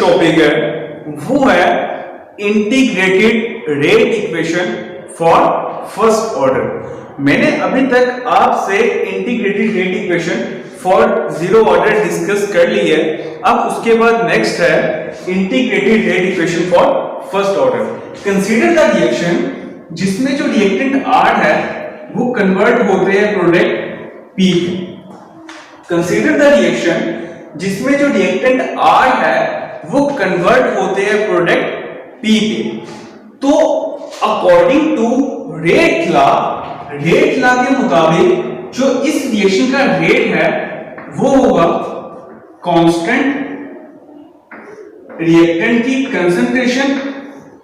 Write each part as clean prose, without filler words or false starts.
Topic है वो है integrated rate equation for first order. मैंने अभी तक आपसे integrated rate equation for zero order discuss कर ली है। अब उसके बाद नेक्स्ट है integrated rate equation for first order. Consider the reaction जिसमें जो रिएक्टेंट R है वो कन्वर्ट होते हैं प्रोडक्ट P पे। कंसीडर द रिएक्शन जिसमें जो रिएक्टेंट R है वो कन्वर्ट होते हैं प्रोडक्ट P पे। तो अकॉर्डिंग टू रेट लॉ के मुताबिक जो इस रिएक्शन का रेट है वो होगा कांस्टेंट रिएक्टेंट की कंसंट्रेशन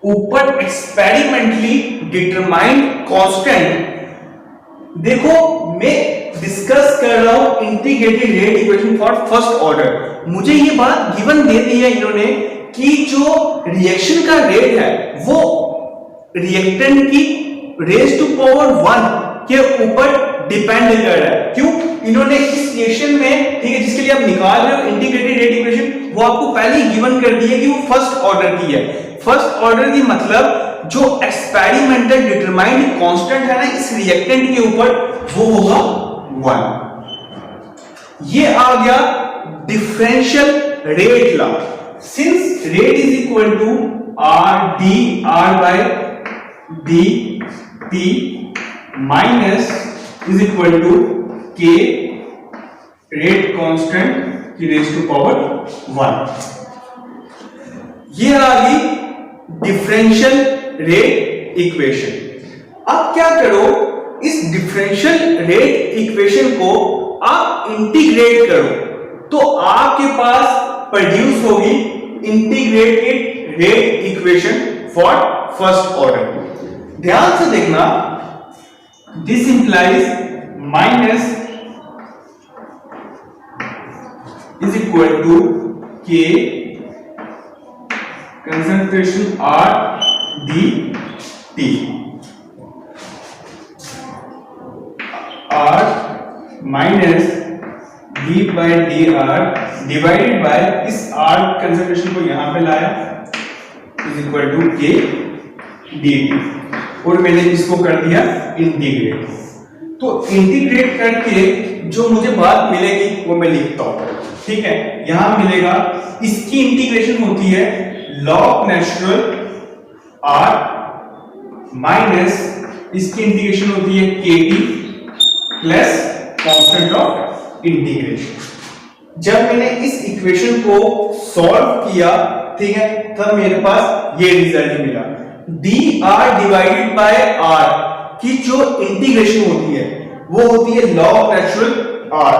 ऊपर एक्सपेरिमेंटली डिटरमाइंड कांस्टेंट। देखो मैं डिस्कस कर रहा हूं integrated rate equation for first order. मुझे ये बात गिवन दे दी है इन्होंने कि जो रिएक्शन का रेट है वो रिएक्टेंट की रेज टू पावर 1 के ऊपर डिपेंड कर रहा है। क्यों? इन्होंने इस रिएक्शन में, ठीक है, जिसके लिए आप निकाल रहे हो इंटीग्रेटेड रेट इक्वेशन, वो आपको पहले ही गिवन कर दी है कि वो फर्स्ट ऑर्डर की है। फर्स्ट ऑर्डर की मतलब जो एक्सपेरिमेंटल डिटरमाइंड कांस्टेंट है ना इस रिएक्टेंट के ऊपर वो होगा 1। ये आ गया differential rate law. Since rate is equal to R D R by D T minus is equal to K rate constant की रेज टू पावर 1। ये आ गई डिफरेंशियल रेट इक्वेशन। अब क्या करो, इस डिफरेंशियल रेट इक्वेशन को आप इंटीग्रेट करो तो आपके पास प्रोड्यूस होगी integrated rate equation for first order. ध्यान से देखना, this implies minus is equal to k concentration R d t R minus d by d R divided by इस R कंसंट्रेशन को यहां पे लाया is equal to k d t और मैंने इसको कर दिया इंटीग्रेट। तो इंटीग्रेट करके जो मुझे बात मिलेगी वो मैं लिखता हूं, ठीक है। यहां मिलेगा, इसकी इंटीग्रेशन होती है लॉग नेचुरल R माइनस इसकी इंटीग्रेशन होती है KT plus constant of integration. जब मैंने इस इक्वेशन को सॉल्व किया, ठीक है, तब मेरे पास ये रिजल्ट मिला। dr डिवाइडेड बाय r की जो इंटीग्रेशन होती है वो होती है लॉग नेचुरल R।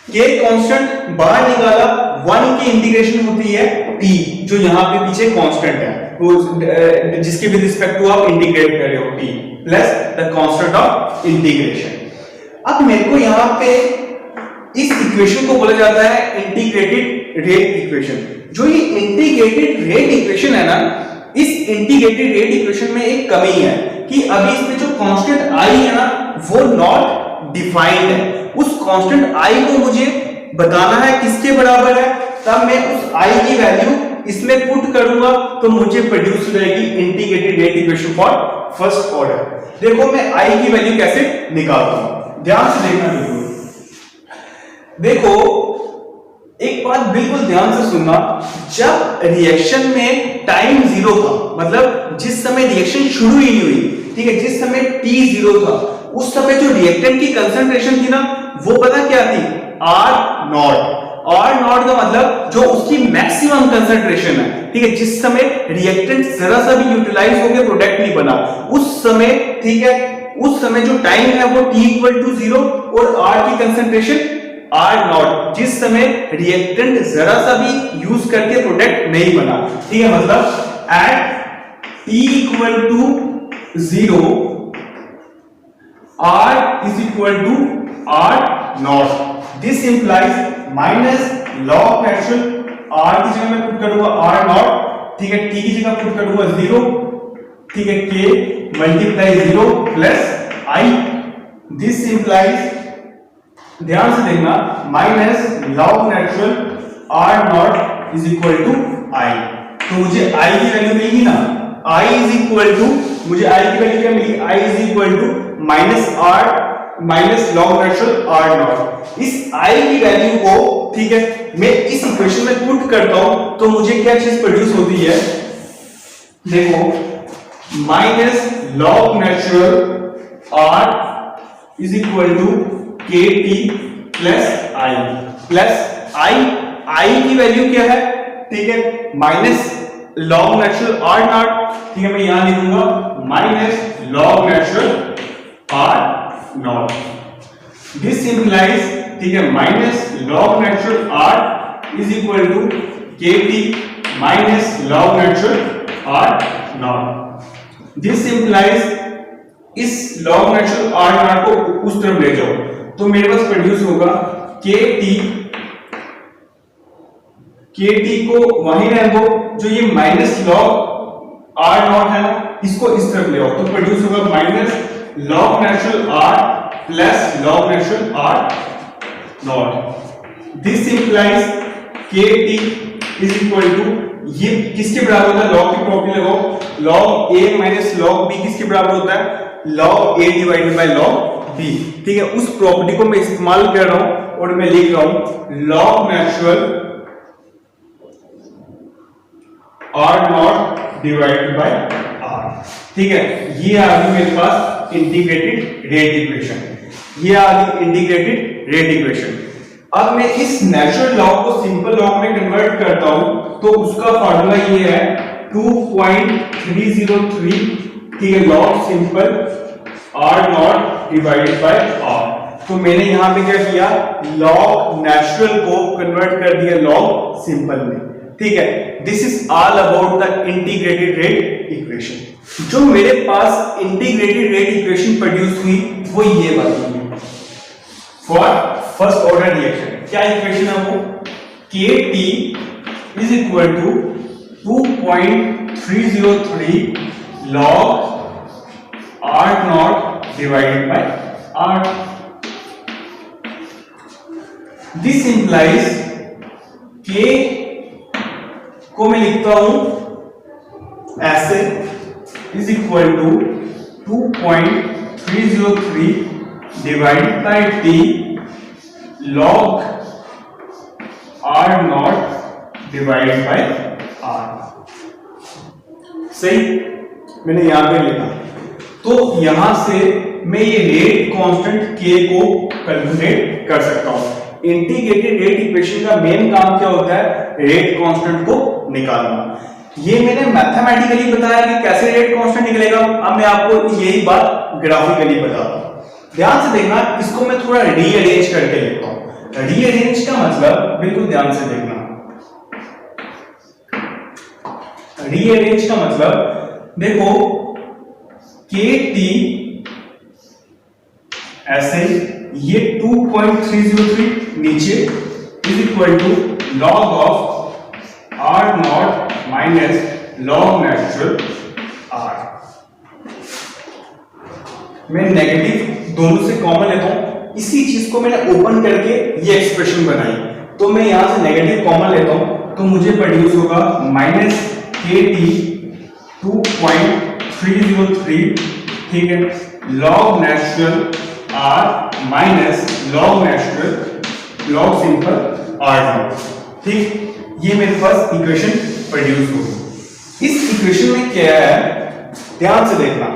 के कांस्टेंट बाहर निकाला, 1 की इंटीग्रेशन होती है t जो यहां पे पीछे कांस्टेंट है तो जिसके विद रिस्पेक्ट टू आप इंटीग्रेट कर रहे हो t plus the constant of integration. अब मेरे को यहां पे इस इक्वेशन को बोला जाता है इंटीग्रेटेड रेट इक्वेशन। जो ये इंटीग्रेटेड रेट इक्वेशन है ना, इस इंटीग्रेटेड रेट इक्वेशन में एक कमी है कि अभी इसमें जो कांस्टेंट i है ना वो नॉट डिफाइंड है। उस कांस्टेंट i को मुझे बताना है किसके बराबर है, तब मैं उस i की वैल्यू इसमें पुट करूंगा तो मुझे प्रोड्यूस हो जाएगी integrated rate equation for first order. देखो मैं i की वैल्यू कैसे निकालता हूं, ध्यान से देखना। देखो एक बात बिल्कुल ध्यान से सुनना, जब रिएक्शन में टाइम 0 था, मतलब जिस समय रिएक्शन शुरू ही नहीं हुई, ठीक है, जिस समय t 0 था, उस समय जो रिएक्टेंट की कंसंट्रेशन थी ना वो पता क्या थी, R नॉट। R नॉट का मतलब जो उसकी मैक्सिमम कंसंट्रेशन है, ठीक है, जिस समय रिएक्टेंट जरा सा भी यूटिलाइज होकर प्रोडक्ट नहीं बना उस समय, ठीक है, उस समय जो टाइम है वो t इक्वल टू 0 और R की कंसंट्रेशन R नॉट, जिस समय रिएक्टेंट जरा सा भी यूज करके प्रोडक्ट नहीं बना, ठीक है, मतलब at t equal to 0 R is equal to R naught. This implies minus log natural R की जगह मैं पुट करूंगा R naught, ठीक है, t की जगह पुट करूंगा 0, ठीक है, k multiply 0 plus I. This implies, ध्यान से देखना, minus log natural R naught is equal to I. तो मुझे आई की वैल्यू मिलेगी ना, आई इज इक्वल टू, मुझे आई की वैल्यू क्या मिली, I is equal to minus R minus log natural R naught. इस आई की वैल्यू को, ठीक है, मैं इस इक्वेशन में पुट करता हूं तो मुझे क्या चीज प्रोड्यूस होती है, देखो minus log natural R is equal to k t plus I की वैल्यू क्या है, ठीक है, minus log natural R not, ठीक है, मैं यहां लिखूंगा minus log natural R not. This implies, ठीक है, minus log natural R is equal to k t minus log natural R not. This implies इस लॉग नेचुरल आर नॉट को उस तरफ ले जाओ तो मेरे पास प्रोड्यूस होगा के टी को वहीं रहने दो, जो ये माइनस लॉग आर नॉट है ना, इसको इस तरफ ले आओ तो प्रोड्यूस होगा minus log natural R plus log natural R not. This implies K T is equal to, ये किसके बराबर होता है, लॉग की प्रॉपर्टी लगाओ, log A minus log B किसके बराबर होता है, log A divided by log B, ठीक है, उस प्रॉपर्टी को मैं इस्तेमाल कर रहा हूं और मैं लिख रहा हूं log natural R not divided by R, ठीक है। ये आ गई मेरे पास इंटीग्रेटेड रेट इक्वेशन, ये आ गई इंटीग्रेटेड रेट इक्वेशन। अब मैं इस नेचुरल लॉग को सिंपल लॉग में कन्वर्ट करता हूं तो उसका फार्मूला ये है 2.303, ठीक है, log simple R not divided by R. तो मैंने यहां पे क्या किया, लॉग नेचुरल को कन्वर्ट कर दिया लॉग सिंपल में, ठीक है। This is all about the integrated rate equation. जो मेरे पास इंटीग्रेटेड रेट इक्वेशन प्रोड्यूस हुई वो ये वाली है फॉर फर्स्ट ऑर्डर रिएक्शन। क्या इक्वेशन है वो, K T is equal to 2.303 log R not divided by R. This implies K को मैं लिखता हूं ऐसे, is equal to 2.303 divided by T log R not divided by R. सही, मैंने यहां पे लिखा। तो यहां से मैं ये रेट कांस्टेंट के को कैलकुलेट कर सकता हूं। इंटीग्रेटेड रेट इक्वेशन का मेन काम क्या होता है, रेट कांस्टेंट को निकालना। ये मैंने मैथमेटिकली बताया कि कैसे रेट कांस्टेंट निकलेगा, अब मैं आपको यही बात ग्राफिकली बताता हूं। ध्यान से देखना, इसको मैं थोड़ा रीअरेंज करके लिखता हूं। रीअरेंज का मतलब बिल्कुल ध्यान से देखना, रीअरेंज का मतलब देखो के टी ऐसे, ये 2.303 नीचे is equal to log of R not minus log natural R. मैं नेगेटिव दोनों से कॉमन लेता हूं, इसी चीज को मैंने ओपन करके ये एक्सप्रेशन बनाई, तो मैं यहां से नेगेटिव कॉमन लेता हूं तो मुझे प्रोड्यूस होगा माइनस के टी 2.303, ठीक है, log natural R minus log natural log simple R not, ठीक। ये मेरे पास इक्वेशन प्रोड्यूस होगी। इस इक्वेशन में क्या है, ध्यान से देखना,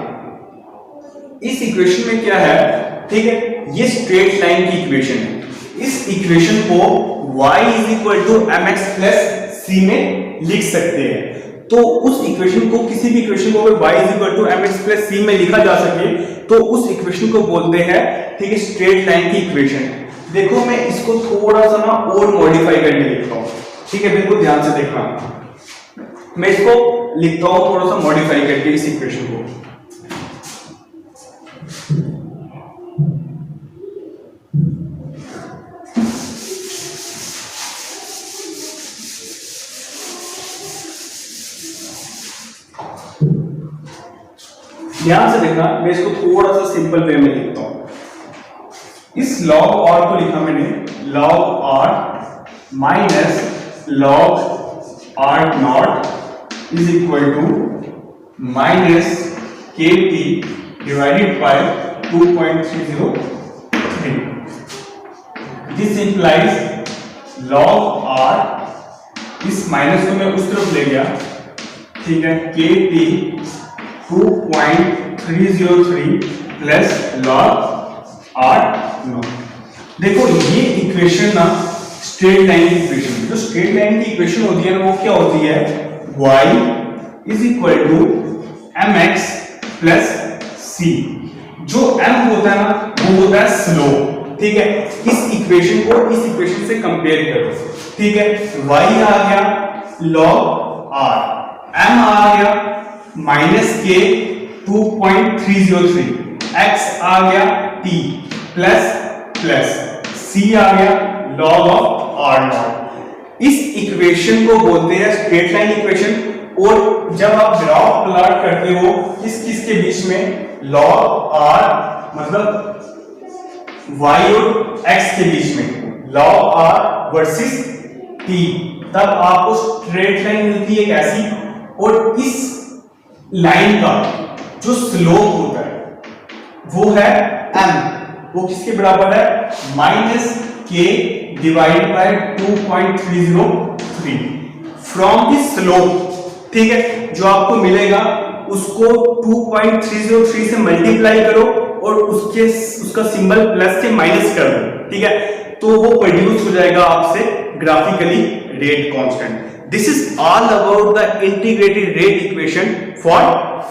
इस इक्वेशन में क्या है, ठीक है, ये स्ट्रेट लाइन की इक्वेशन है। इस इक्वेशन को y is equal to mx plus c में लिख सकते हैं। तो उस इक्वेशन को, किसी भी इक्वेशन को अगर y is equal to mx plus c में लिखा जा सके तो उस इक्वेशन को बोलते हैं, ठीक है, स्ट्रेट लाइन की इक्वेशन। देखो मैं इसको थोड़ा सा ना और मॉडिफाई करके लिखता हूं, ठीक है, बिल्कुल ध्यान से देखना। मैं इसको लिखता हूं थोड़ा सा मॉडिफाई करके इस इक्वेशन को। ध्यान से देखना, मैं इसको थोड़ा सा सिंपल वे में लिखता हूं। इस लॉग आर को लिखा मैंने log R minus log R naught is equal to minus k t divided by 2.303. This implies log R, इस माइनस को मैं उस तरफ ले गया, ठीक है, के t 2.303 plus log R naught. देखो ये इक्वेशन ना स्ट्रेट लाइन की इक्वेशन, जो स्ट्रेट लाइन की इक्वेशन होती है ना वो क्या होती है, y is equal to mx plus c. जो m होता है ना वो होता है स्लोप, ठीक है. इस इक्वेशन को इस इक्वेशन से कंपेयर करो, ठीक है. y आ गया log r, m आ गया माइनस के 2.303, x आ गया t प्लस प्लस c आ गया log ऑफ r नॉट. इस इक्वेशन को बोलते हैं स्ट्रेट लाइन इक्वेशन. और जब आप ग्राफ प्लॉट करते हो किस के बीच में, log r मतलब y और x के बीच में, log r वर्सेस t, तब आपको स्ट्रेट लाइन मिलती है कैसी. और इस लाइन का जो स्लोप होता है वो है m, वो किसके बराबर है, माइनस के divide by 2.303 from the slope, ठीक है. जो आपको मिलेगा उसको 2.303 से मल्टीप्लाई करो और उसका सिंबल प्लस से माइनस कर दो, ठीक है. तो वो प्रोड्यूस हो जाएगा आपसे graphically rate constant. This is all about the integrated rate equation for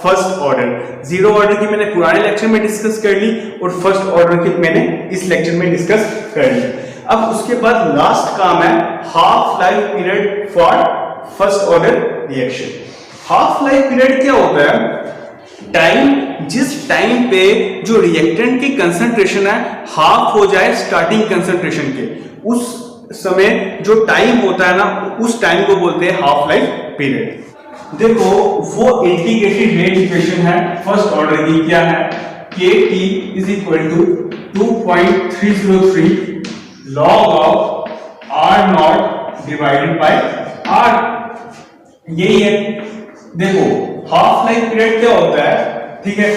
first order. Zero order की मैंने पुराने लेक्चर में डिस्कस कर ली और फर्स्ट ऑर्डर की मैंने इस लेक्चर में डिस्कस कर ली. अब उसके बाद लास्ट काम है half life period for first order reaction. Half life period क्या होता है, टाइम, जिस टाइम पे जो रिएक्टेंट की कंसंट्रेशन है हाफ हो जाए स्टार्टिंग कंसंट्रेशन के, उस समय जो टाइम होता है ना उस टाइम को बोलते हैं हाफ लाइफ पीरियड. देखो वो इंटीग्रेटेड रेट इक्वेशन है फर्स्ट ऑर्डर की, क्या है, के T is equal to 2.303 log of R not divided by R. यही है. देखो हाफ लाइफ पीरियड क्या होता है, ठीक है,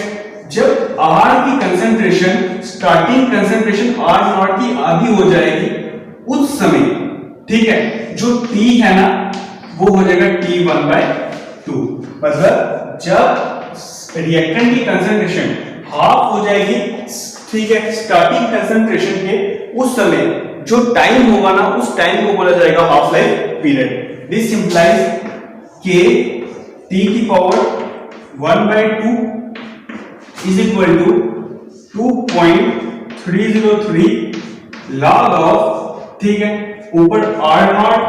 जब आर की concentration starting concentration R not की आधी हो जाएगी उस समय, ठीक है, जो टी है ना वो हो जाएगा T1/2. मतलब जब रिएक्टेंट की कंसंट्रेशन हाफ हो जाएगी, ठीक है, स्टार्टिंग कंसंट्रेशन के, उस समय जो टाइम होगा ना उस टाइम को बोला जाएगा half life period. This implies K T की power 1/2 is equal to 2.303 log of, ठीक है, ऊपर आर नॉट,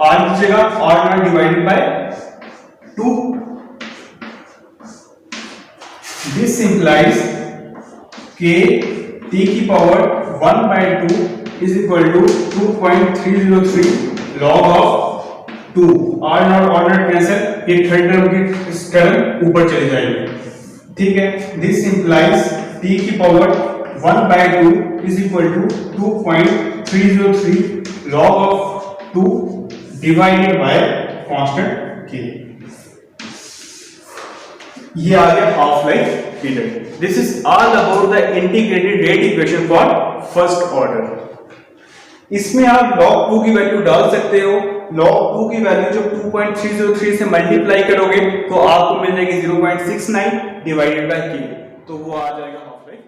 आर की जगह R not divided by 2. This implies K T की power 1/2 is equal to 2.303 log of 2, R not cancel, ये third term की term ऊपर चली जाएगी, ठीक है. दिस इंप्लाइज टी की power 1/2 is equal to 2.303 log of 2 divided by constant के. ये आ गया half life period. This is all about the integrated rate equation for first order. इसमें आप log 2 की वैल्यू डाल सकते हो. log 2 की वैल्यू जब 2.303 से मल्टीप्लाई करोगे तो आपको मिल जाएगी 0.69 डिवाइडेड बाय k, तो वो आ जाएगा हाफ लाइफ.